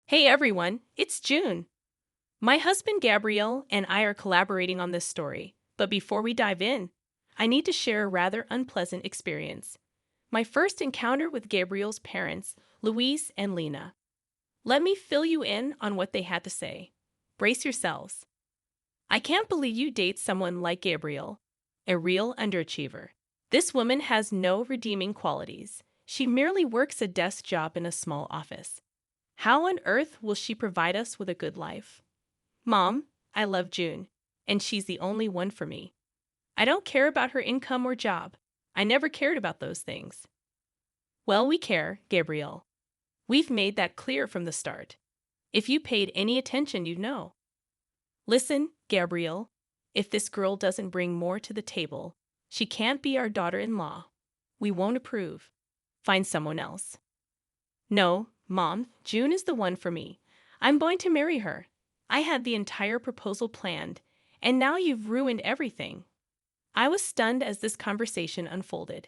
Hey everyone, it's June. My husband Gabriel and I are collaborating on this story, but before we dive in, I need to share a rather unpleasant experience. My first encounter with Gabriel's parents, Louise and Lena. Let me fill you in on what they had to say. Brace yourselves. I can't believe you date someone like Gabriel, a real underachiever. This woman has no redeeming qualities. She merely works a desk job in a small office. How on earth will she provide us with a good life? Mom, I love June, and she's the only one for me. I don't care about her income or job. I never cared about those things. Well, we care, Gabriel. We've made that clear from the start. If you paid any attention, you'd know. Listen, Gabriel, if this girl doesn't bring more to the table, she can't be our daughter-in-law. We won't approve. Find someone else. No, Mom, June is the one for me. I'm going to marry her. I had the entire proposal planned, and now you've ruined everything. I was stunned as this conversation unfolded.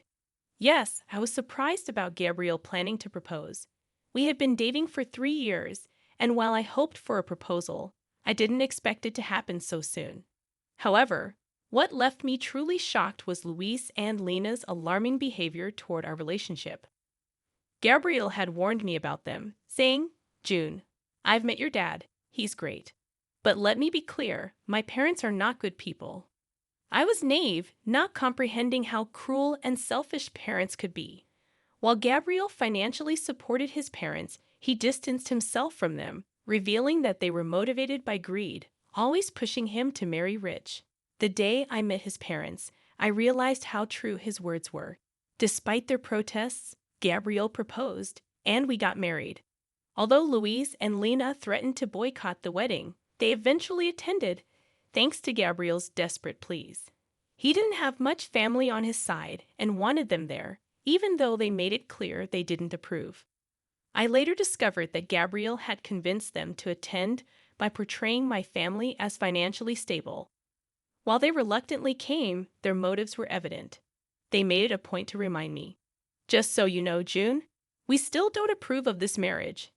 Yes, I was surprised about Gabriel planning to propose. We had been dating for 3 years, and while I hoped for a proposal, I didn't expect it to happen so soon. However, what left me truly shocked was Louise and Lena's alarming behavior toward our relationship. Gabriel had warned me about them, saying, June, I've met your dad. He's great. But let me be clear, my parents are not good people. I was naive, not comprehending how cruel and selfish parents could be. While Gabriel financially supported his parents, he distanced himself from them, revealing that they were motivated by greed, always pushing him to marry rich. The day I met his parents, I realized how true his words were. Despite their protests, Gabriel proposed, and we got married. Although Louise and Lena threatened to boycott the wedding, they eventually attended, thanks to Gabriel's desperate pleas. He didn't have much family on his side and wanted them there, even though they made it clear they didn't approve. I later discovered that Gabriel had convinced them to attend by portraying my family as financially stable. While they reluctantly came, their motives were evident. They made it a point to remind me. Just so you know, June, we still don't approve of this marriage.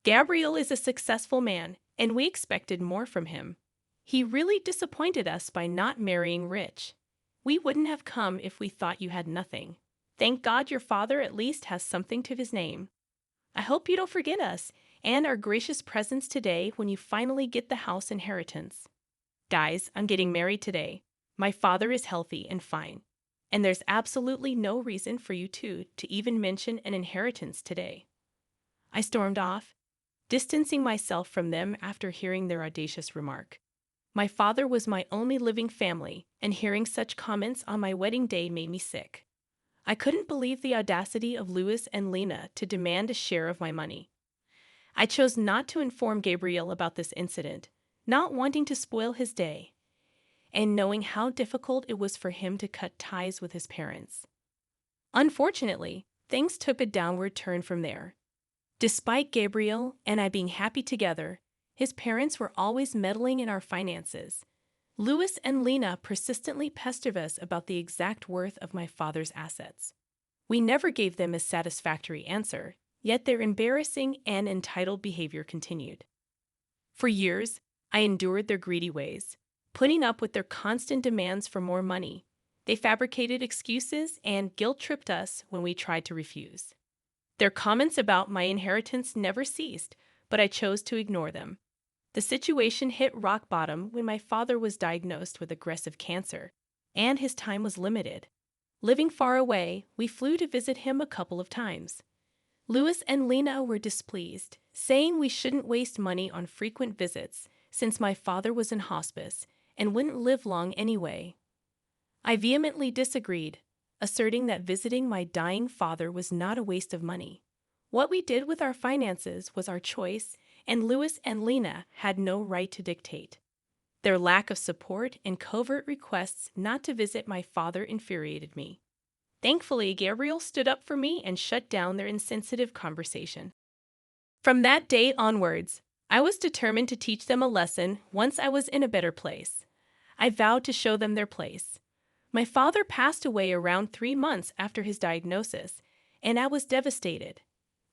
Gabriel is a successful man, and we expected more from him. He really disappointed us by not marrying rich. We wouldn't have come if we thought you had nothing. Thank God your father at least has something to his name. I hope you don't forget us and our gracious presence today when you finally get the house inheritance. Guys, I'm getting married today. My father is healthy and fine. And there's absolutely no reason for you two to even mention an inheritance today. I stormed off, distancing myself from them after hearing their audacious remark. My father was my only living family, and hearing such comments on my wedding day made me sick. I couldn't believe the audacity of Louis and Lena to demand a share of my money. I chose not to inform Gabriel about this incident, not wanting to spoil his day, and knowing how difficult it was for him to cut ties with his parents. Unfortunately, things took a downward turn from there. Despite Gabriel and I being happy together, his parents were always meddling in our finances. Louis and Lena persistently pestered us about the exact worth of my father's assets. We never gave them a satisfactory answer, yet their embarrassing and entitled behavior continued. For years, I endured their greedy ways, putting up with their constant demands for more money. They fabricated excuses and guilt-tripped us when we tried to refuse. Their comments about my inheritance never ceased, but I chose to ignore them. The situation hit rock bottom when my father was diagnosed with aggressive cancer, and his time was limited. Living far away, we flew to visit him a couple of times. Louis and Lena were displeased, saying we shouldn't waste money on frequent visits since my father was in hospice and wouldn't live long anyway. I vehemently disagreed, asserting that visiting my dying father was not a waste of money. What we did with our finances was our choice, and Louis and Lena had no right to dictate. Their lack of support and covert requests not to visit my father infuriated me. Thankfully, Gabriel stood up for me and shut down their insensitive conversation. From that day onwards, I was determined to teach them a lesson once I was in a better place. I vowed to show them their place. My father passed away around 3 months after his diagnosis, and I was devastated.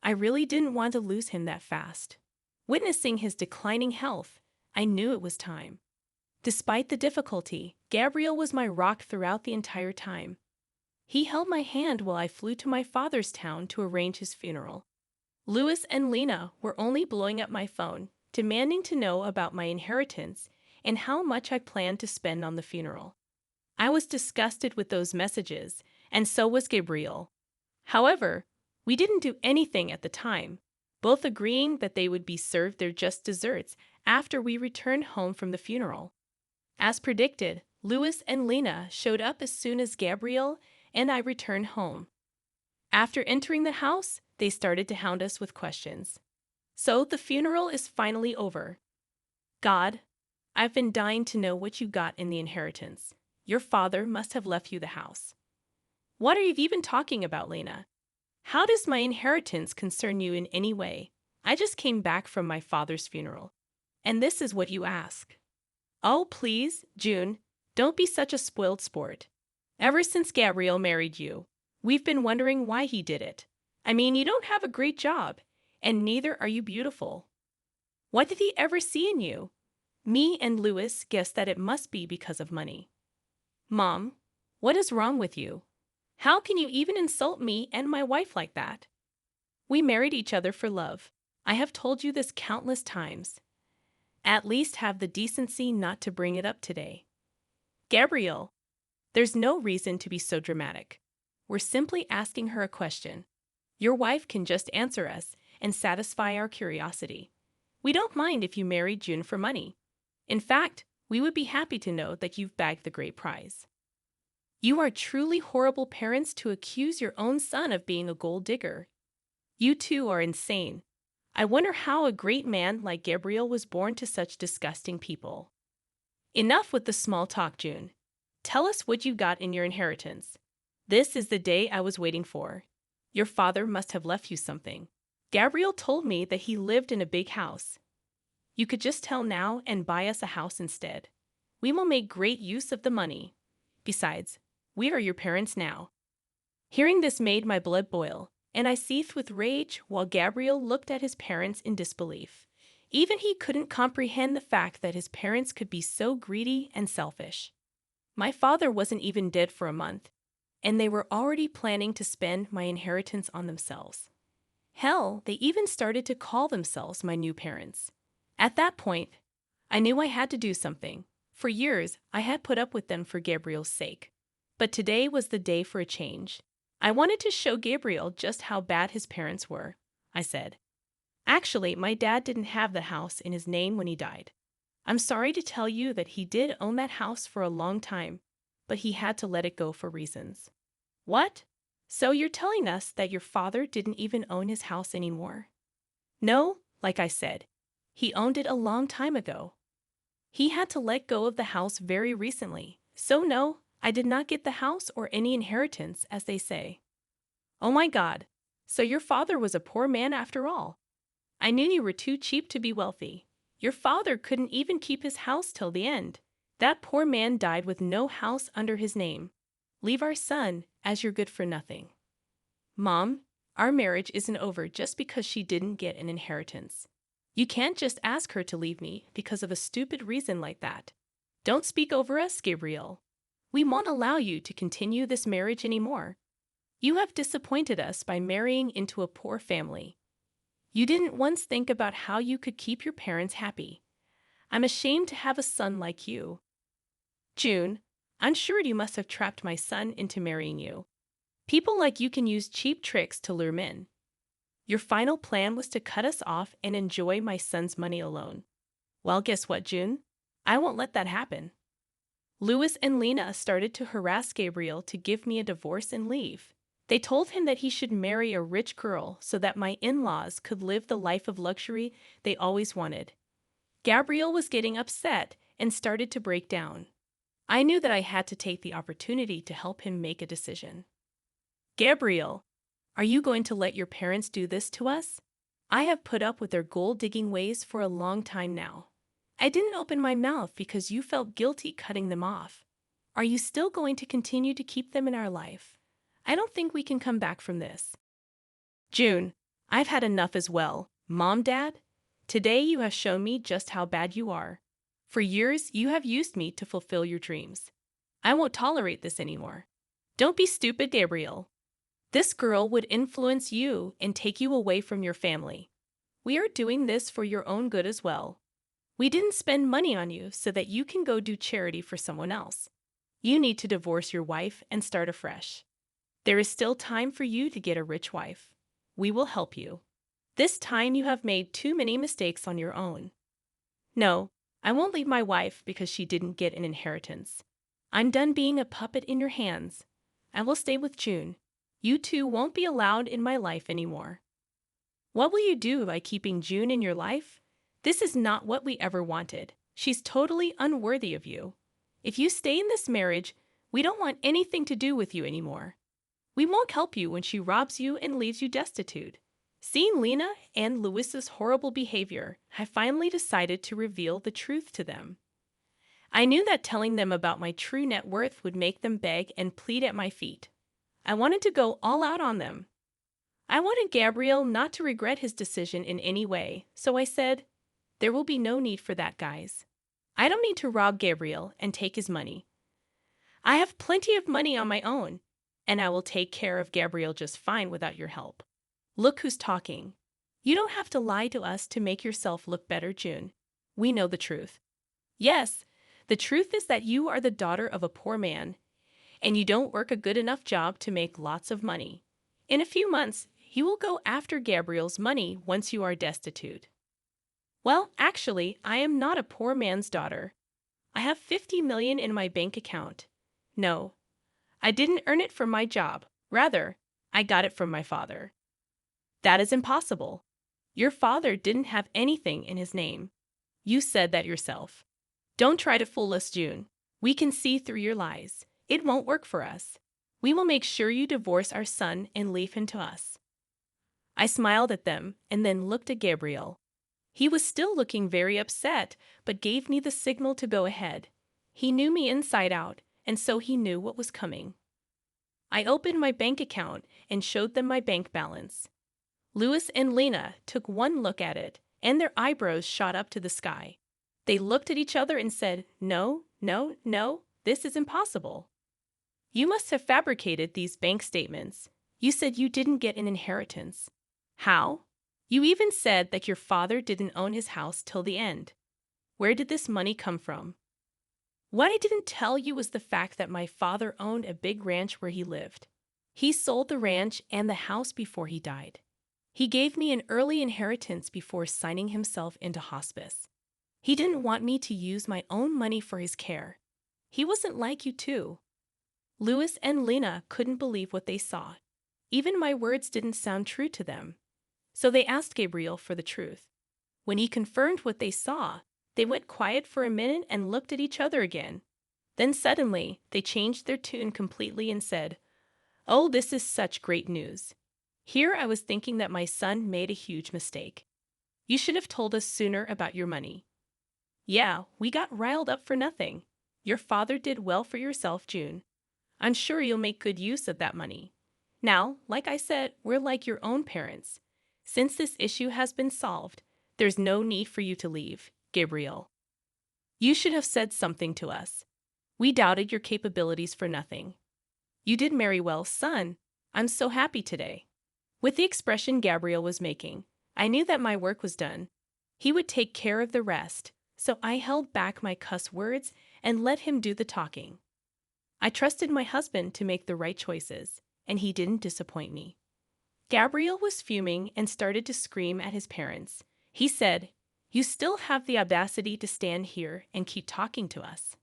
I really didn't want to lose him that fast. Witnessing his declining health, I knew it was time. Despite the difficulty, Gabriel was my rock throughout the entire time. He held my hand while I flew to my father's town to arrange his funeral. Louise and Lena were only blowing up my phone, demanding to know about my inheritance and how much I planned to spend on the funeral. I was disgusted with those messages, and so was Gabriel. However, we didn't do anything at the time, both agreeing that they would be served their just desserts after we returned home from the funeral. As predicted, Louise and Lena showed up as soon as Gabriel and I returned home. After entering the house, they started to hound us with questions. So the funeral is finally over. God, I've been dying to know what you got in the inheritance. Your father must have left you the house. What are you even talking about, Lena? How does my inheritance concern you in any way? I just came back from my father's funeral, and this is what you ask. Oh, please, June, don't be such a spoiled sport. Ever since Gabriel married you, we've been wondering why he did it. I mean, you don't have a great job, and neither are you beautiful. What did he ever see in you? Me and Louis guessed that it must be because of money. Mom, what is wrong with you? How can you even insult me and my wife like that? We married each other for love. I have told you this countless times. At least have the decency not to bring it up today. Gabriel, there's no reason to be so dramatic. We're simply asking her a question. Your wife can just answer us and satisfy our curiosity. We don't mind if you marry June for money. In fact, we would be happy to know that you've bagged the great prize. You are truly horrible parents to accuse your own son of being a gold digger. You two are insane. I wonder how a great man like Gabriel was born to such disgusting people. Enough with the small talk, June. Tell us what you got in your inheritance. This is the day I was waiting for. Your father must have left you something. Gabriel told me that he lived in a big house. You could just tell now and buy us a house instead. We will make great use of the money. Besides, we are your parents now. Hearing this made my blood boil, and I seethed with rage while Gabriel looked at his parents in disbelief. Even he couldn't comprehend the fact that his parents could be so greedy and selfish. My father wasn't even dead for a month, and they were already planning to spend my inheritance on themselves. Hell, they even started to call themselves my new parents. At that point, I knew I had to do something. For years, I had put up with them for Gabriel's sake. But today was the day for a change. I wanted to show Gabriel just how bad his parents were, I said. Actually, my dad didn't have the house in his name when he died. I'm sorry to tell you that he did own that house for a long time, but he had to let it go for reasons. What? So you're telling us that your father didn't even own his house anymore? No, like I said, he owned it a long time ago. He had to let go of the house very recently, so no, I did not get the house or any inheritance, as they say. Oh my God, so your father was a poor man after all. I knew you were too cheap to be wealthy. Your father couldn't even keep his house till the end. That poor man died with no house under his name. Leave our son, as you're good for nothing. Mom, our marriage isn't over just because she didn't get an inheritance. You can't just ask her to leave me because of a stupid reason like that. Don't speak over us, Gabriel. We won't allow you to continue this marriage anymore. You have disappointed us by marrying into a poor family. You didn't once think about how you could keep your parents happy. I'm ashamed to have a son like you. June, I'm sure you must have trapped my son into marrying you. People like you can use cheap tricks to lure men. Your final plan was to cut us off and enjoy my son's money alone. Well, guess what, June? I won't let that happen. Louis and Lena started to harass Gabriel to give me a divorce and leave. They told him that he should marry a rich girl so that my in-laws could live the life of luxury they always wanted. Gabriel was getting upset and started to break down. I knew that I had to take the opportunity to help him make a decision. Gabriel, are you going to let your parents do this to us? I have put up with their gold-digging ways for a long time now. I didn't open my mouth because you felt guilty cutting them off. Are you still going to continue to keep them in our life? I don't think we can come back from this. June, I've had enough as well. Mom, Dad, Today you have shown me just how bad you are. For years, you have used me to fulfill your dreams. I won't tolerate this anymore. Don't be stupid, Gabriel. This girl would influence you and take you away from your family. We are doing this for your own good as well. We didn't spend money on you so that you can go do charity for someone else. You need to divorce your wife and start afresh. There is still time for you to get a rich wife. We will help you. This time you have made too many mistakes on your own. No, I won't leave my wife because she didn't get an inheritance. I'm done being a puppet in your hands. I will stay with June. You two won't be allowed in my life anymore. What will you do by keeping June in your life? This is not what we ever wanted. She's totally unworthy of you. If you stay in this marriage, we don't want anything to do with you anymore. We won't help you when she robs you and leaves you destitute. Seeing Lena and Louise's horrible behavior, I finally decided to reveal the truth to them. I knew that telling them about my true net worth would make them beg and plead at my feet. I wanted to go all out on them. I wanted Gabriel not to regret his decision in any way, so I said, "There will be no need for that, guys. I don't need to rob Gabriel and take his money. I have plenty of money on my own, and I will take care of Gabriel just fine without your help. Look who's talking. You don't have to lie to us to make yourself look better, June. We know the truth. Yes, the truth is that you are the daughter of a poor man, and you don't work a good enough job to make lots of money. In a few months, you will go after Gabriel's money once you are destitute." Well, actually, I am not a poor man's daughter. I have 50 million in my bank account. No, I didn't earn it from my job. Rather, I got it from my father. That is impossible. Your father didn't have anything in his name. You said that yourself. Don't try to fool us, June. We can see through your lies. It won't work for us. We will make sure you divorce our son and leave him to us. I smiled at them and then looked at Gabriel. He was still looking very upset, but gave me the signal to go ahead. He knew me inside out, and so he knew what was coming. I opened my bank account and showed them my bank balance. Louise and Lena took one look at it, and their eyebrows shot up to the sky. They looked at each other and said, "No, no, no, this is impossible. You must have fabricated these bank statements. You said you didn't get an inheritance. How? You even said that your father didn't own his house till the end. Where did this money come from?" What I didn't tell you was the fact that my father owned a big ranch where he lived. He sold the ranch and the house before he died. He gave me an early inheritance before signing himself into hospice. He didn't want me to use my own money for his care. He wasn't like you too. Louise and Lena couldn't believe what they saw. Even my words didn't sound true to them. So they asked Gabriel for the truth. When he confirmed what they saw, they went quiet for a minute and looked at each other again. Then suddenly, they changed their tune completely and said, "Oh, this is such great news. Here I was thinking that my son made a huge mistake. You should have told us sooner about your money." "Yeah, we got riled up for nothing. Your father did well for yourself, June. I'm sure you'll make good use of that money. Now, like I said, we're like your own parents. Since this issue has been solved, there's no need for you to leave, Gabriel. You should have said something to us. We doubted your capabilities for nothing. You did marry well, son. I'm so happy today." With the expression Gabriel was making, I knew that my work was done. He would take care of the rest, so I held back my cuss words and let him do the talking. I trusted my husband to make the right choices, and he didn't disappoint me. Gabriel was fuming and started to scream at his parents. He said, "You still have the audacity to stand here and keep talking to us.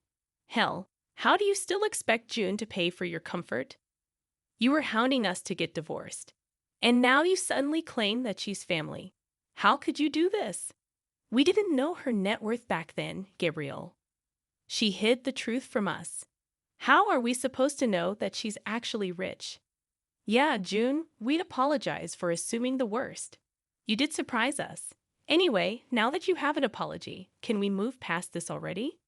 Hell, how do you still expect June to pay for your comfort? You were hounding us to get divorced. And now you suddenly claim that she's family. How could you do this? We didn't know her net worth back then, Gabriel. She hid the truth from us. How are we supposed to know that she's actually rich? Yeah, June, we'd apologize for assuming the worst. You did surprise us. Anyway, now that you have an apology, can we move past this already?"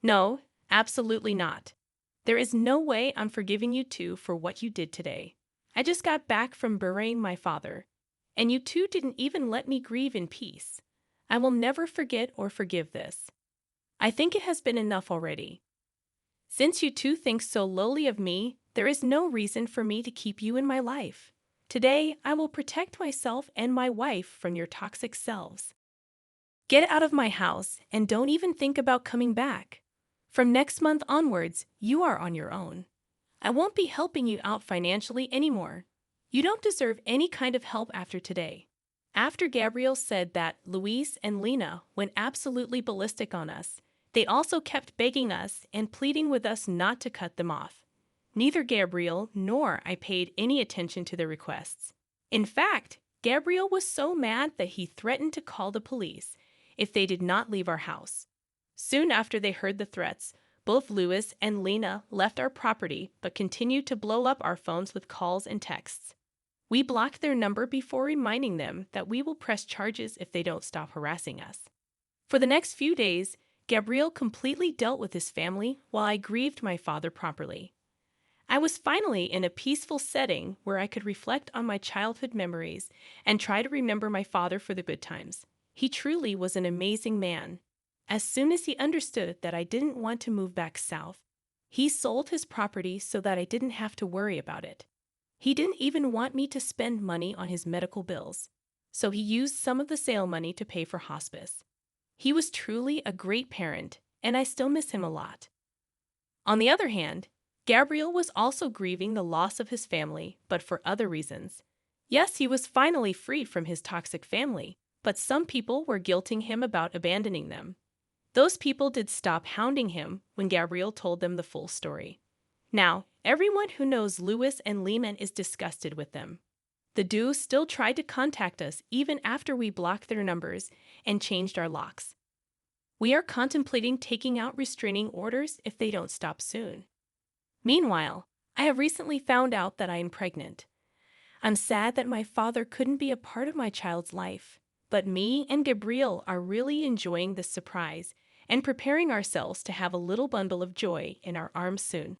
"No, absolutely not. There is no way I'm forgiving you two for what you did today. I just got back from burying my father, and you two didn't even let me grieve in peace. I will never forget or forgive this. I think it has been enough already. Since you two think so lowly of me, there is no reason for me to keep you in my life. Today, I will protect myself and my wife from your toxic selves. Get out of my house and don't even think about coming back. From next month onwards, you are on your own. I won't be helping you out financially anymore. You don't deserve any kind of help after today. After Gabriel said that, Louise and Lena went absolutely ballistic on us. They also kept begging us and pleading with us not to cut them off. Neither Gabriel nor I paid any attention to their requests. In fact, Gabriel was so mad that he threatened to call the police if they did not leave our house. Soon after they heard the threats, both Louis and Lena left our property but continued to blow up our phones with calls and texts. We blocked their number before reminding them that we will press charges if they don't stop harassing us. For the next few days, Gabriel completely dealt with his family while I grieved my father properly. I was finally in a peaceful setting where I could reflect on my childhood memories and try to remember my father for the good times. He truly was an amazing man. As soon as he understood that I didn't want to move back south, he sold his property so that I didn't have to worry about it. He didn't even want me to spend money on his medical bills, so he used some of the sale money to pay for hospice. He was truly a great parent, and I still miss him a lot. On the other hand, Gabriel was also grieving the loss of his family, but for other reasons. Yes, he was finally freed from his toxic family, but some people were guilting him about abandoning them. Those people did stop hounding him when Gabriel told them the full story. Now, everyone who knows Louis and Lena is disgusted with them. The duo still tried to contact us even after we blocked their numbers and changed our locks. We are contemplating taking out restraining orders if they don't stop soon. Meanwhile, I have recently found out that I am pregnant. I'm sad that my father couldn't be a part of my child's life, but me and Gabriel are really enjoying this surprise and preparing ourselves to have a little bundle of joy in our arms soon.